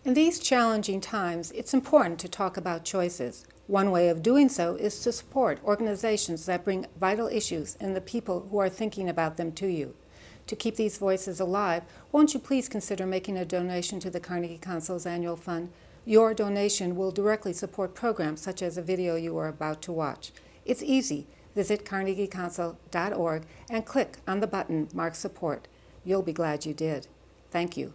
In these challenging times, it's important to talk about choices. One way of doing so is to support organizations that bring vital issues and the people who are thinking about them to you. To keep these voices alive, won't you please consider making a donation to the Carnegie Council's annual fund? Your donation will directly support programs such as a video you are about to watch. It's easy. Visit carnegiecouncil.org and click on the button marked support. You'll be glad you did. Thank you.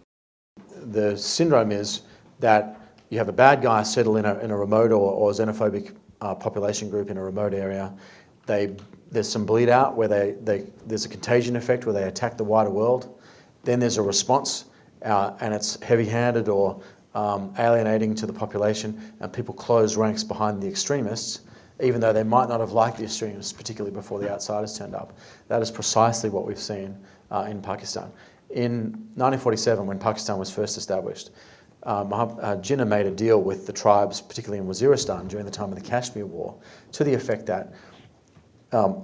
The syndrome is that you have a bad guy settle in a remote or xenophobic population group in a remote area. There's some bleed out where there's a contagion effect where they attack the wider world. Then there's a response and it's heavy-handed or alienating to the population, and people close ranks behind the extremists, even though they might not have liked the extremists, particularly before the outsiders turned up. That is precisely what we've seen in Pakistan. In 1947, when Pakistan was first established, Jinnah made a deal with the tribes, particularly in Waziristan during the time of the Kashmir War, to the effect that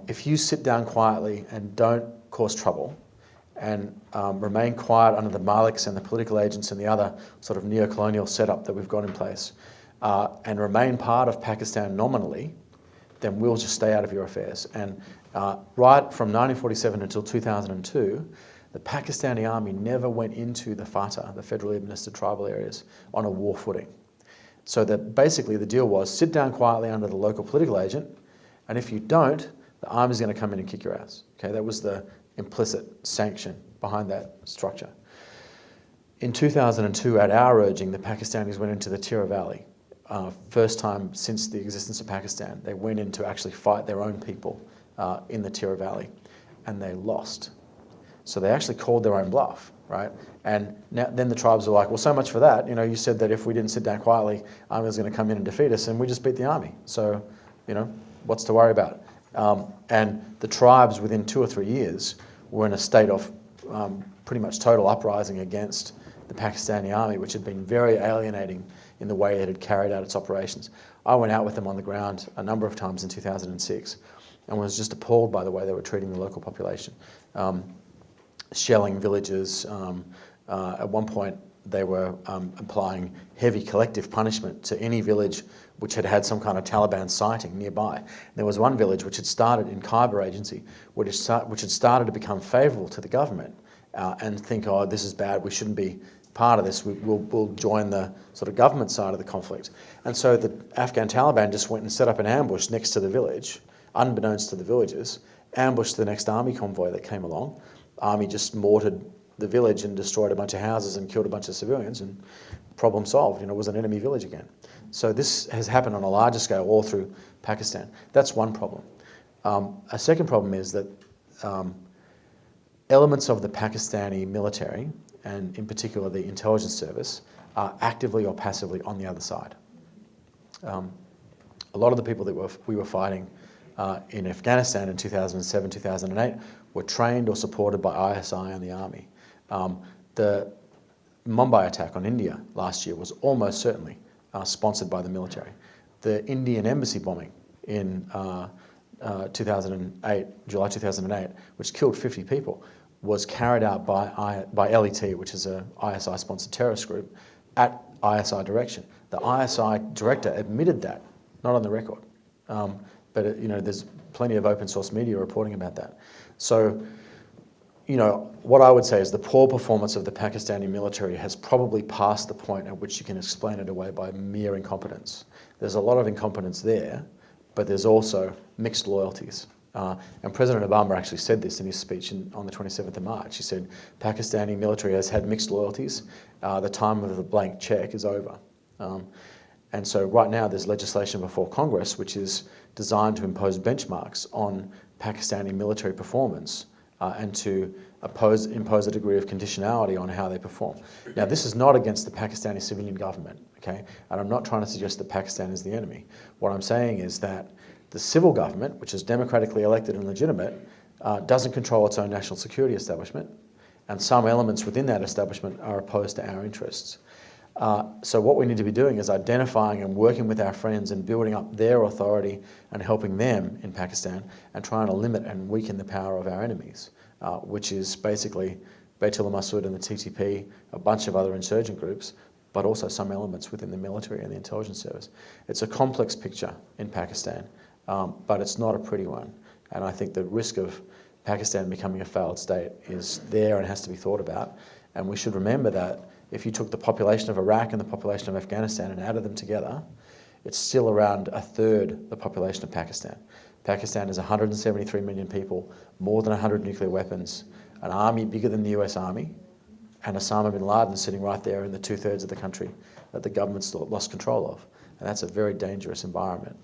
if you sit down quietly and don't cause trouble and remain quiet under the Maliks and the political agents and the other sort of neo-colonial setup that we've got in place, and remain part of Pakistan nominally, then we'll just stay out of your affairs. And right from 1947 until 2002, the Pakistani army never went into the FATA, the federally administered tribal areas, on a war footing. So that basically the deal was sit down quietly under the local political agent, and if you don't, the army's going to come in and kick your ass. Okay, that was the implicit sanction behind that structure. In 2002, at our urging, the Pakistanis went into the Tira Valley. First time since the existence of Pakistan, they went in to actually fight their own people in the Tira Valley, and they lost. So they actually called their own bluff, right? And then the tribes were like, well, so much for that. You know, you said that if we didn't sit down quietly, army was going to come in and defeat us, and we just beat the army. So, you know, what's to worry about? And the tribes within 2 or 3 years were in a state of pretty much total uprising against the Pakistani army, which had been very alienating in the way it had carried out its operations. I went out with them on the ground a number of times in 2006 and was just appalled by the way they were treating the local population. Shelling villages. At one point, they were applying heavy collective punishment to any village which had had some kind of Taliban sighting nearby. There was one village which had started in Khyber Agency, which had started to become favourable to the government and think, oh, this is bad, we shouldn't be part of this, we'll join the sort of government side of the conflict. And so the Afghan Taliban just went and set up an ambush next to the village, unbeknownst to the villagers, ambushed the next army convoy that came along. Army just mortared the village and destroyed a bunch of houses and killed a bunch of civilians, and problem solved. You know, it was an enemy village again. So this has happened on a larger scale all through Pakistan. That's one problem. A second problem is that elements of the Pakistani military, and in particular the intelligence service, are actively or passively on the other side. A lot of the people that we were fighting in Afghanistan in 2007, 2008 were trained or supported by ISI and the army. The Mumbai attack on India last year was almost certainly sponsored by the military. The Indian embassy bombing in 2008, July 2008, which killed 50 people, was carried out by LET, which is a ISI-sponsored terrorist group, at ISI direction. The ISI director admitted that, not on the record, but you know, there's plenty of open source media reporting about that. So, you know, what I would say is the poor performance of the Pakistani military has probably passed the point at which you can explain it away by mere incompetence. There's a lot of incompetence there, but there's also mixed loyalties. And President Obama actually said this in his speech on the 27th of March. He said, Pakistani military has had mixed loyalties. The time of the blank check is over. And so right now there's legislation before Congress which is designed to impose benchmarks on Pakistani military performance and to impose a degree of conditionality on how they perform. Now, this is not against the Pakistani civilian government, okay? And I'm not trying to suggest that Pakistan is the enemy. What I'm saying is that the civil government, which is democratically elected and legitimate, doesn't control its own national security establishment, and some elements within that establishment are opposed to our interests. So what we need to be doing is identifying and working with our friends and building up their authority and helping them in Pakistan and trying to limit and weaken the power of our enemies, which is basically Baitul Masud and the TTP, a bunch of other insurgent groups, but also some elements within the military and the intelligence service. It's a complex picture in Pakistan, but it's not a pretty one. And I think the risk of Pakistan becoming a failed state is there and has to be thought about. And we should remember that if you took the population of Iraq and the population of Afghanistan and added them together, it's still around a third the population of Pakistan. Pakistan is 173 million people, more than 100 nuclear weapons, an army bigger than the US Army, and Osama bin Laden sitting right there in the 2/3 of the country that the government's lost control of. And that's a very dangerous environment.